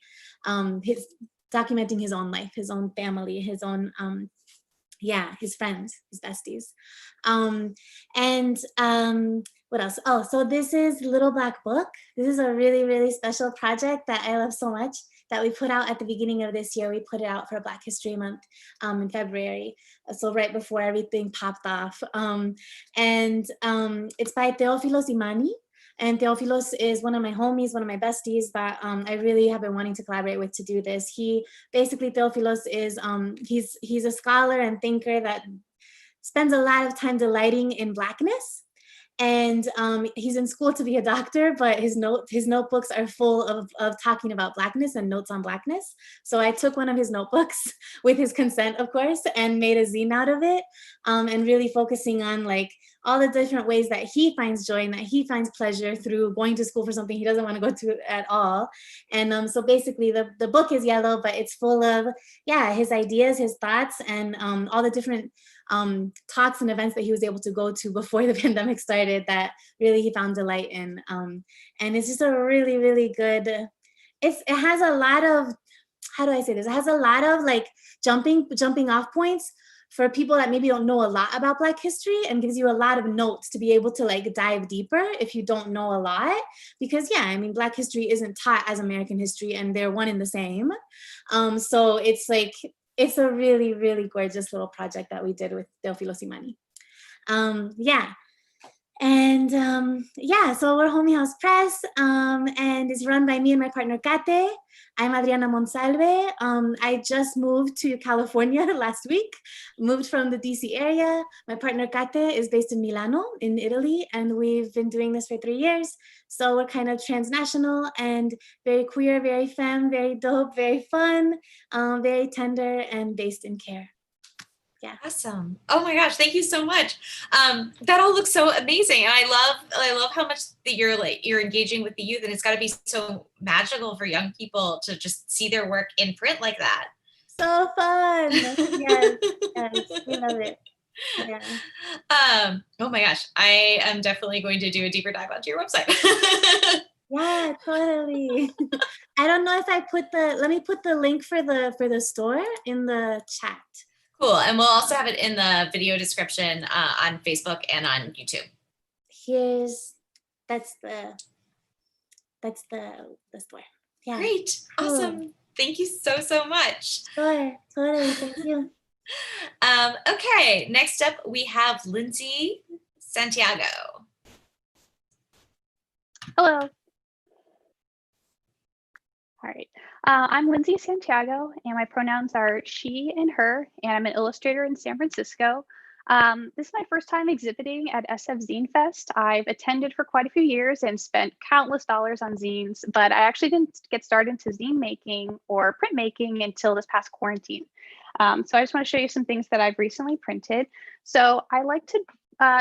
Speaker 7: his documenting his own life, his own family, his own his friends, his besties. What else? Oh, so this is Little Black Book. This is a really, really special project that I love so much that we put out at the beginning of this year. We put it out for Black History Month in February, so right before everything popped off. It's by Teófilos Imani. And Teófilos is one of my homies, one of my besties that I really have been wanting to collaborate with to do this. Teófilos is, he's a scholar and thinker that spends a lot of time delighting in Blackness. And he's in school to be a doctor, but his notebooks are full of talking about Blackness and notes on Blackness. So I took one of his notebooks with his consent, of course, and made a zine out of it, and really focusing on like all the different ways that he finds joy and that he finds pleasure through going to school for something he doesn't want to go to at all. And so basically the book is yellow, but it's full of, his ideas, his thoughts, and all the different talks and events that he was able to go to before the pandemic started that really he found delight in. And it's just a really, really good, it has a lot of, how do I say this? It has a lot of like jumping off points for people that maybe don't know a lot about Black history, and gives you a lot of notes to be able to like dive deeper if you don't know a lot. Because Black history isn't taught as American history, and they're one and the same. So it's like, it's a really, really gorgeous little project that we did with Teófilos Imani. So we're Homie House Press, and it's run by me and my partner Kate. I'm Adriana Monsalve. I just moved to California last week, moved from the DC area. My partner Kate is based in Milano in Italy, and we've been doing this for 3 years. So we're kind of transnational and very queer, very femme, very dope, very fun, very tender, and based in care. Yeah.
Speaker 1: Awesome. Oh my gosh, thank you so much. That all looks so amazing. And I love how much that you're engaging with the youth, and it's got to be so magical for young people to just see their work in print like that.
Speaker 7: so fun. Yes, we love it. Yeah.
Speaker 1: Oh my gosh, I am definitely going to do a deeper dive onto your website.
Speaker 7: Yeah, totally. I don't know if I let me put the link for the store in the chat.
Speaker 1: Cool, and we'll also have it in the video description on Facebook and on YouTube.
Speaker 7: That's the store. Yeah.
Speaker 1: Great,
Speaker 7: Cool.
Speaker 1: awesome. Thank you so much.
Speaker 7: Sure, totally, thank you.
Speaker 1: Okay, next up we have Lindsay Santiago.
Speaker 8: Hello. All right. I'm Lindsay Santiago, and my pronouns are she and her, and I'm an illustrator in San Francisco. This is my first time exhibiting at SF Zine Fest. I've attended for quite a few years and spent countless dollars on zines, but I actually didn't get started into zine making or print making until this past quarantine. So I just want to show you some things that I've recently printed. So I like to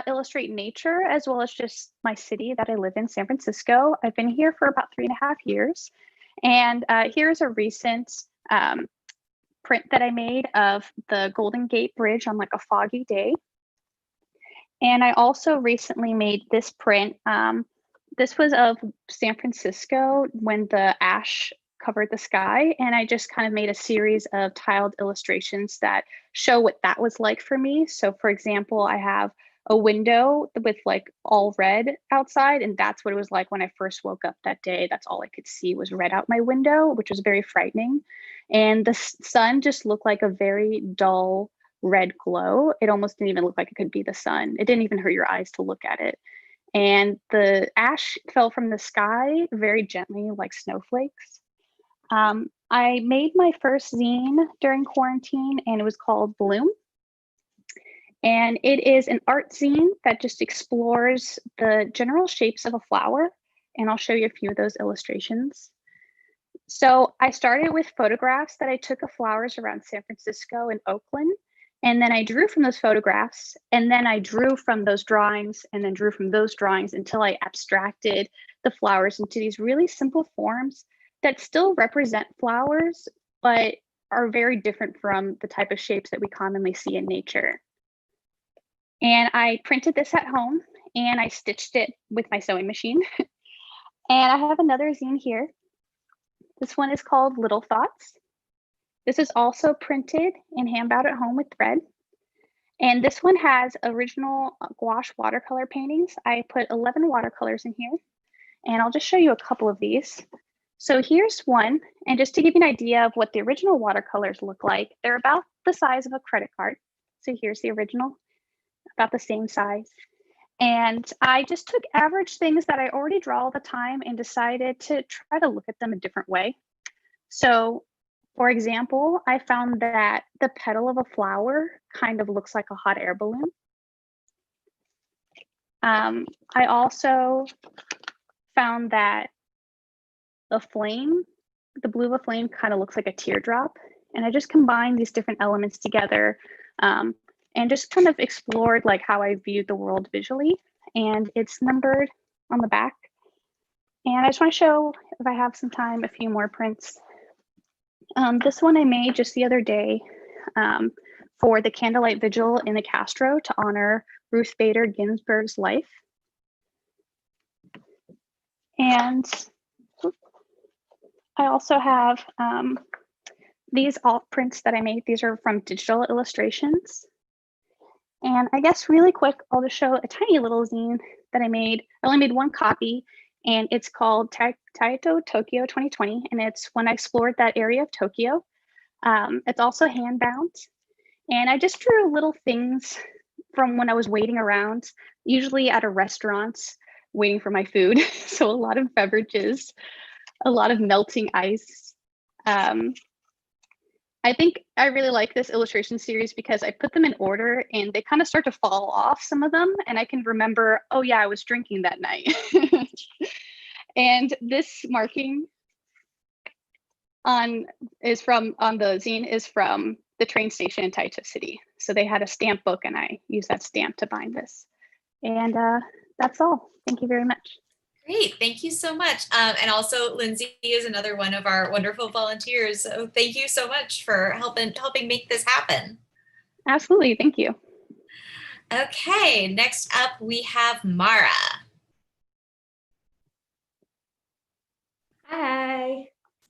Speaker 8: illustrate nature as well as just my city that I live in, San Francisco. I've been here for about 3.5 years. And here's a recent print that I made of the Golden Gate Bridge on like a foggy day. And I also recently made this print. This was of San Francisco when the ash covered the sky. And I just kind of made a series of tiled illustrations that show what that was like for me. So for example, I have a window with like all red outside, and that's what it was like when I first woke up that day. That's all I could see was red out my window, which was very frightening. And the sun just looked like a very dull red glow. It almost didn't even look like it could be the sun. It didn't even hurt your eyes to look at it. And the ash fell from the sky very gently like snowflakes. I made my first zine during quarantine, and it was called Bloom. And it is an art zine that just explores the general shapes of a flower. And I'll show you a few of those illustrations. So I started with photographs that I took of flowers around San Francisco and Oakland. And then I drew from those photographs. And then I drew from those drawings and then drew from those drawings until I abstracted the flowers into these really simple forms that still represent flowers, but are very different from the type of shapes that we commonly see in nature. And I printed this at home and I stitched it with my sewing machine. And I have another zine here. This one is called Little Thoughts. This is also printed and hand bound at home with thread. And this one has original gouache watercolor paintings. I put 11 watercolors in here, and I'll just show you a couple of these. So here's one, and just to give you an idea of what the original watercolors look like, they're about the size of a credit card. So here's the original, about the same size. And I just took average things that I already draw all the time and decided to try to look at them a different way. So for example, I found that the petal of a flower kind of looks like a hot air balloon. I also found that the flame, the blue of a flame kind of looks like a teardrop. And I just combined these different elements together and just kind of explored like how I viewed the world visually. And it's numbered on the back. And I just want to show, if I have some time, a few more prints. This one I made just the other day for the candlelight vigil in the Castro to honor Ruth Bader Ginsburg's life. And I also have these alt prints that I made. These are from digital illustrations. And I guess really quick, I'll just show a tiny little zine that I made. I only made one copy, and it's called Taito Tokyo 2020. And it's when I explored that area of Tokyo. It's also hand bound. And I just drew little things from when I was waiting around, usually at a restaurant, waiting for my food. So a lot of beverages, a lot of melting ice. I think I really like this illustration series because I put them in order and they kind of start to fall off, some of them, and I can remember, oh yeah, I was drinking that night. And this marking on the zine is from the train station in Taito City. So they had a stamp book and I used that stamp to bind this. And that's all. Thank you very much.
Speaker 1: Great, thank you so much. And also Lindsay is another one of our wonderful volunteers. So thank you so much for helping make this happen.
Speaker 8: Absolutely, thank you.
Speaker 1: Okay, next up we have Mara.
Speaker 9: Hi,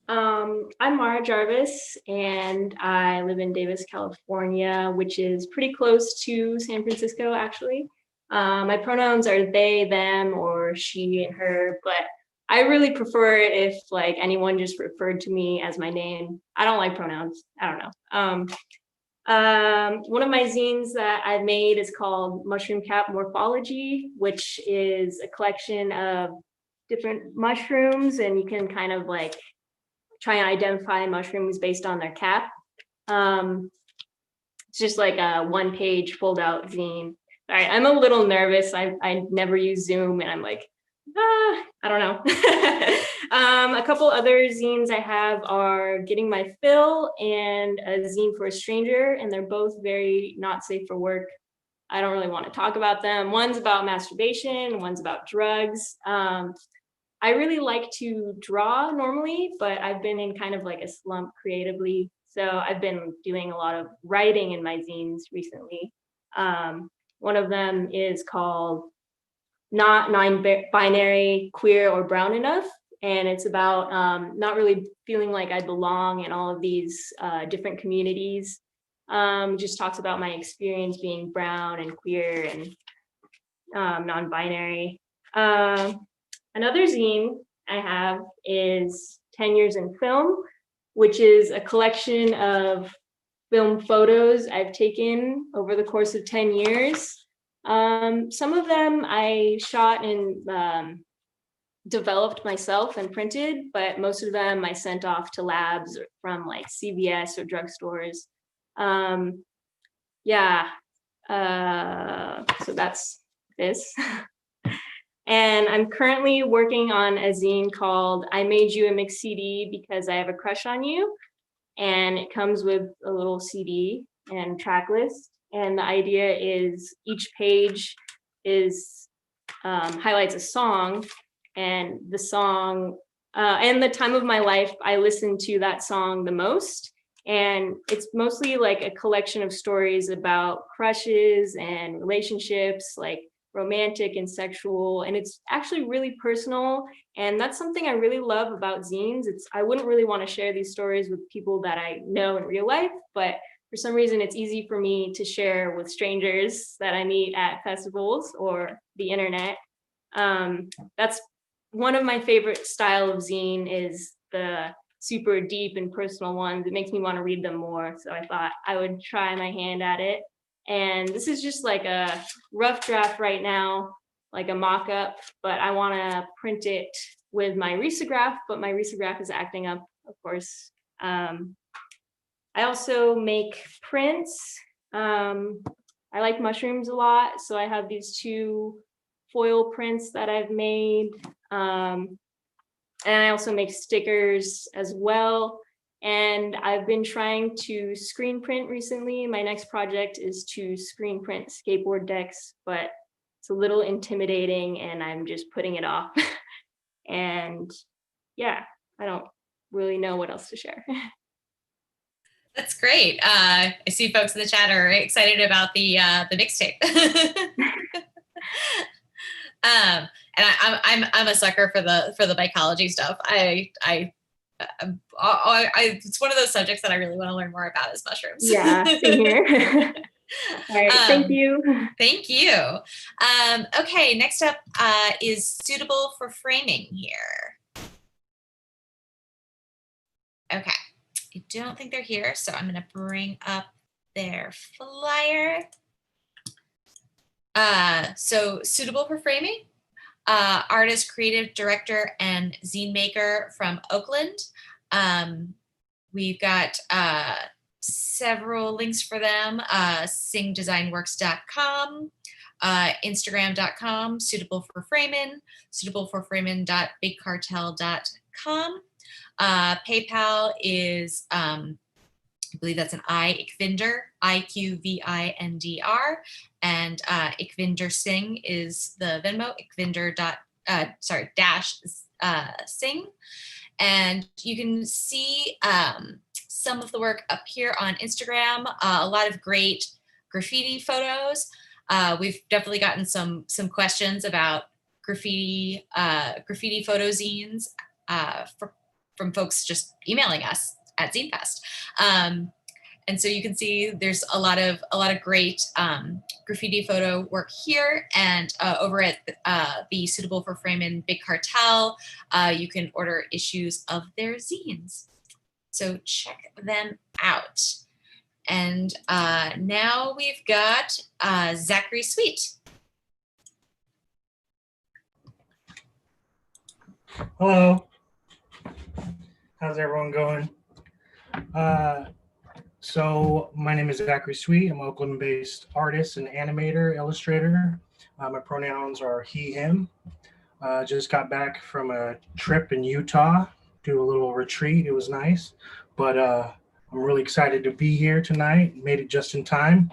Speaker 9: I'm Mara Gervais, and I live in Davis, California, which is pretty close to San Francisco, actually. My pronouns are they, them, or she and her, but I really prefer it if like anyone just referred to me as my name. I don't like pronouns. I don't know. One of my zines that I've made is called Mushroom Cap Morphology, which is a collection of different mushrooms, and you can kind of like try and identify mushrooms based on their cap. It's just like a one-page fold-out zine. All right, I'm a little nervous. I never use Zoom, and I'm like, I don't know. A couple other zines I have are Getting My Fill and a zine for a stranger, and they're both very not safe for work. I don't really want to talk about them. One's about masturbation, one's about drugs. I really like to draw normally, but I've been in kind of like a slump creatively. So I've been doing a lot of writing in my zines recently. One of them is called Not Non-Binary, Queer, or Brown Enough. And it's about not really feeling like I belong in all of these different communities. Just talks about my experience being brown and queer and non-binary. Another zine I have is 10 Years in Film, which is a collection of film photos I've taken over the course of 10 years. Some of them I shot and developed myself and printed, but most of them I sent off to labs from like CVS or drugstores. So that's this. And I'm currently working on a zine called I Made You a Mix CD Because I Have a Crush on You. And it comes with a little CD and track list. And the idea is each page is highlights a song, and the song and the time of my life I listen to that song the most. And it's mostly like a collection of stories about crushes and relationships, like romantic and sexual, and it's actually really personal. And that's something I really love about zines. I wouldn't really want to share these stories with people that I know in real life, but for some reason it's easy for me to share with strangers that I meet at festivals or the internet. That's one of my favorite style of zine, is the super deep and personal ones. It makes me want to read them more, so I thought I would try my hand at it. And this is just like a rough draft right now, like a mock-up, but I want to print it with my risograph, but my risograph is acting up, of course. I also make prints. I like mushrooms a lot, so I have these 2 foil prints that I've made. And I also make stickers as well. And I've been trying to screen print recently. My next project is to screen print skateboard decks, but it's a little intimidating and I'm just putting it off. And yeah, I don't really know what else to share.
Speaker 1: That's great. I see folks in the chat are excited about the mixtape. And I'm a sucker for the mycology stuff. It's one of those subjects that I really want to learn more about, is mushrooms.
Speaker 9: Yeah, same here. All right, thank you.
Speaker 1: Thank you. Okay, next up is Suitable for Framing here. Okay, I don't think they're here, so I'm going to bring up their flyer. So Suitable for Framing, artist, creative director, and zine maker from Oakland. We've got several links for them, singdesignworks.com, instagram.com, suitable for Framin, suitableforframin.bigcartel.com. PayPal is, I believe that's an Ikvinder, IQVINDR, and Ikvinder Singh is the Venmo, sing. And you can see some of the work up here on Instagram, a lot of great graffiti photos. We've definitely gotten some questions about graffiti photo zines from folks just emailing us at ZineFest. And so you can see there's a lot of great graffiti photo work here, and over at the Suitable for Framin Big Cartel, you can order issues of their zines. So check them out. And now we've got Zachary Sweet.
Speaker 10: Hello. How's everyone going? So my name is Zachary Sweet. I'm an Oakland-based artist and animator, illustrator. My pronouns are he, him. Just got back from a trip in Utah, do a little retreat. It was nice, but I'm really excited to be here tonight. Made it just in time.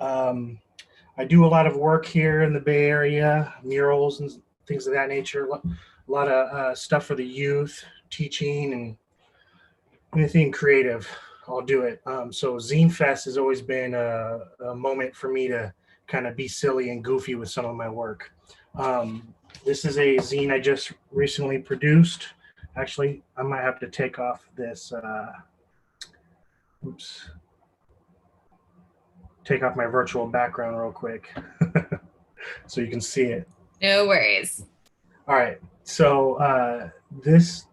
Speaker 10: I do a lot of work here in the Bay Area, murals and things of that nature. A lot of stuff for the youth, teaching, and anything creative. I'll do it. So Zine Fest has always been a moment for me to kind of be silly and goofy with some of my work. This is a zine I just recently produced. Actually, I might have to take off this, take off my virtual background real quick so you can see it.
Speaker 1: No worries.
Speaker 10: All right, so this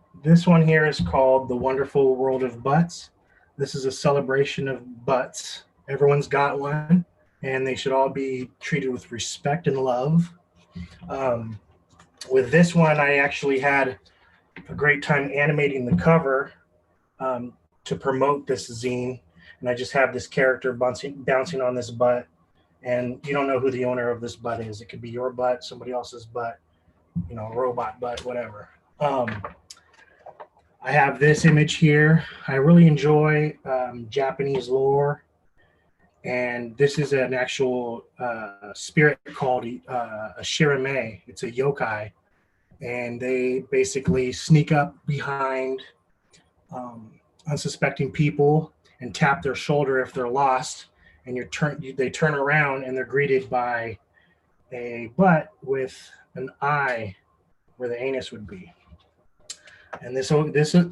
Speaker 10: one here is called The Wonderful World of Butts. This is a celebration of butts. Everyone's got one, and they should all be treated with respect and love. With this one, I actually had a great time animating the cover to promote this zine, and I just have this character bouncing on this butt, and you don't know who the owner of this butt is. It could be your butt, somebody else's butt, you know, robot butt, whatever. I have this image here. I really enjoy Japanese lore, and this is an actual spirit called a shirame. It's a yokai, and they basically sneak up behind unsuspecting people and tap their shoulder if they're lost, and they turn around and they're greeted by a butt with an eye where the anus would be. And this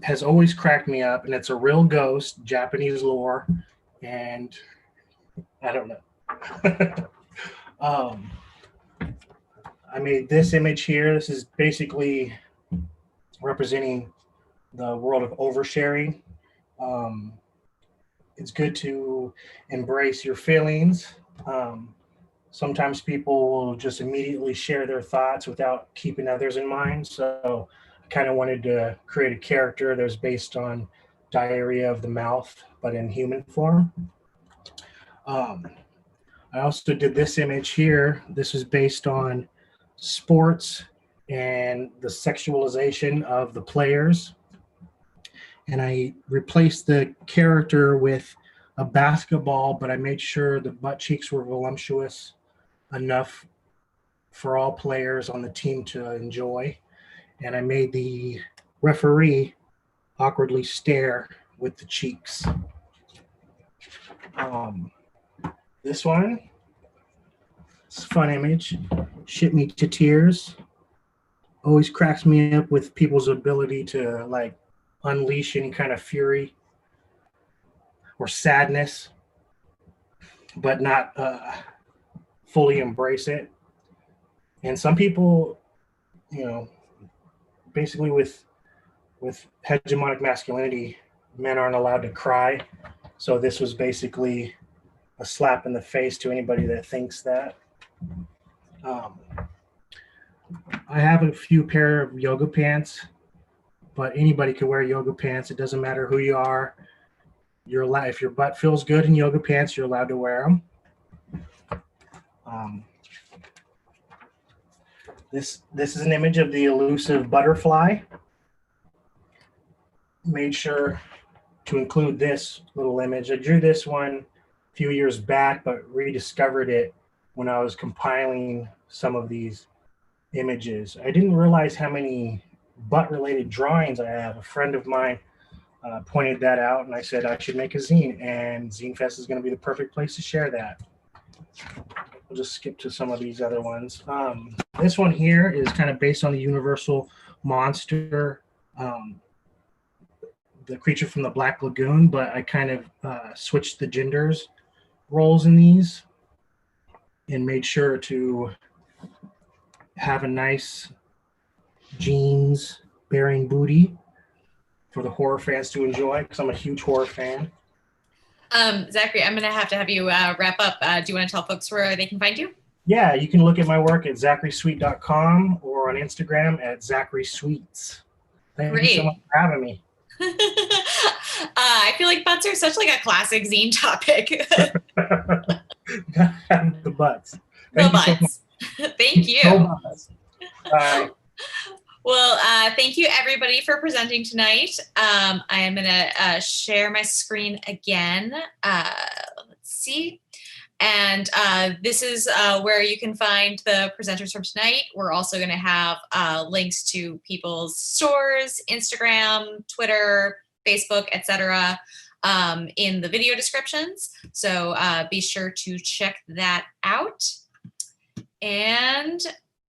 Speaker 10: has always cracked me up, and it's a real ghost, Japanese lore, and I don't know. I made this image here. This is basically representing the world of oversharing. It's good to embrace your feelings. Sometimes people will just immediately share their thoughts without keeping others in mind. So kind of wanted to create a character that was based on diarrhea of the mouth, but in human form. I also did this image here. This is based on sports and the sexualization of the players. And I replaced the character with a basketball, but I made sure the butt cheeks were voluptuous enough for all players on the team to enjoy. And I made the referee awkwardly stare with the cheeks. This one, it's a fun image. Shit me to tears. Always cracks me up with people's ability to like unleash any kind of fury or sadness, but not fully embrace it. And some people, you know, basically with hegemonic masculinity, men aren't allowed to cry. So this was basically a slap in the face to anybody that thinks that. I have a few pair of yoga pants, but anybody can wear yoga pants. It doesn't matter who you are. You're allowed, if your butt feels good in yoga pants, you're allowed to wear them. This is an image of the elusive butterfly. Made sure to include this little image. I drew this one a few years back, but rediscovered it when I was compiling some of these images. I didn't realize how many butt-related drawings I have. A friend of mine pointed that out, and I said I should make a zine, and Zine Fest is going to be the perfect place to share that. We'll just skip to some of these other ones. This one here is kind of based on the Universal monster, the creature from the Black Lagoon, but I kind of switched the genders roles in these and made sure to have a nice jeans bearing booty for the horror fans to enjoy, because I'm a huge horror fan.
Speaker 1: Zachary, I'm going to have you wrap up. Do you want to tell folks where they can find you?
Speaker 10: Yeah, you can look at my work at zacharysweet.com or on Instagram at Zachary Sweets. Thank you so much for having me.
Speaker 1: I feel like butts are such like a classic zine topic.
Speaker 10: The butts.
Speaker 1: Thank you.
Speaker 10: No butts. Bye.
Speaker 1: Well, thank you everybody for presenting tonight. I am going to share my screen again. Let's see. And this is where you can find the presenters from tonight. We're also going to have links to people's stores, Instagram, Twitter, Facebook, etc. In the video descriptions. So be sure to check that out. And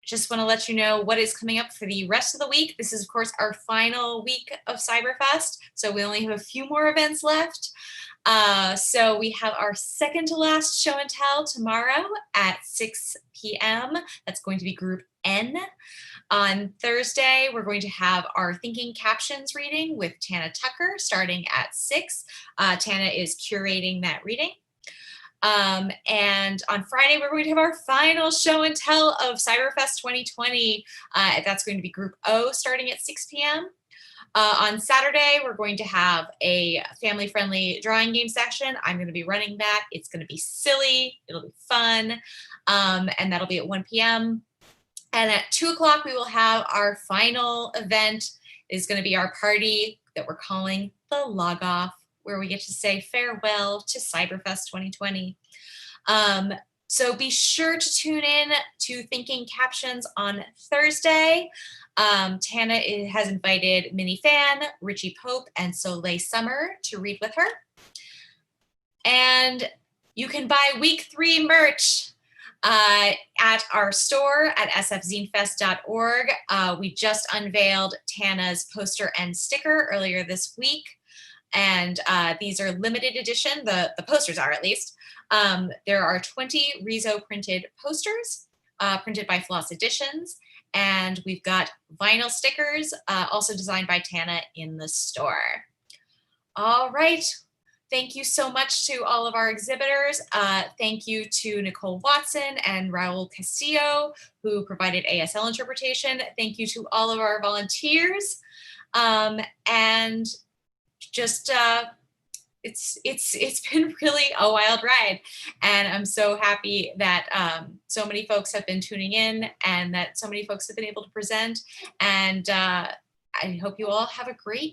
Speaker 1: just want to let you know what is coming up for the rest of the week. This is, of course, our final week of Cyberfest. So we only have a few more events left. So we have our second to last show and tell tomorrow at 6 p.m. That's going to be Group N. On Thursday, we're going to have our Thinking Captions reading with Tana Tucker starting at 6. Tana is curating that reading. And on Friday, we're going to have our final show and tell of Cyberfest 2020. That's going to be Group O starting at 6 p.m. On Saturday, we're going to have a family-friendly drawing game session. I'm going to be running that. It's going to be silly. It'll be fun. And that'll be at 1 p.m. And at 2 o'clock, we will have our final event. It's going to be our party that we're calling the Log Off, where we get to say farewell to Cyberfest 2020. So be sure to tune in to Thinking Captions on Thursday. Tana has invited Minnie Fan, Richie Pope, and Soleil Summer to read with her. And you can buy week 3 merch at our store at sfzinefest.org. We just unveiled Tana's poster and sticker earlier this week. And these are limited edition, the posters are at least. There are 20 Riso printed posters printed by Floss Editions. And we've got vinyl stickers also designed by Tana in the store. All right. Thank you so much to all of our exhibitors. Thank you to Nicole Watson and Raul Castillo, who provided ASL interpretation. Thank you to all of our volunteers. And just, it's been really a wild ride. And I'm so happy that so many folks have been tuning in and that so many folks have been able to present. And I hope you all have a great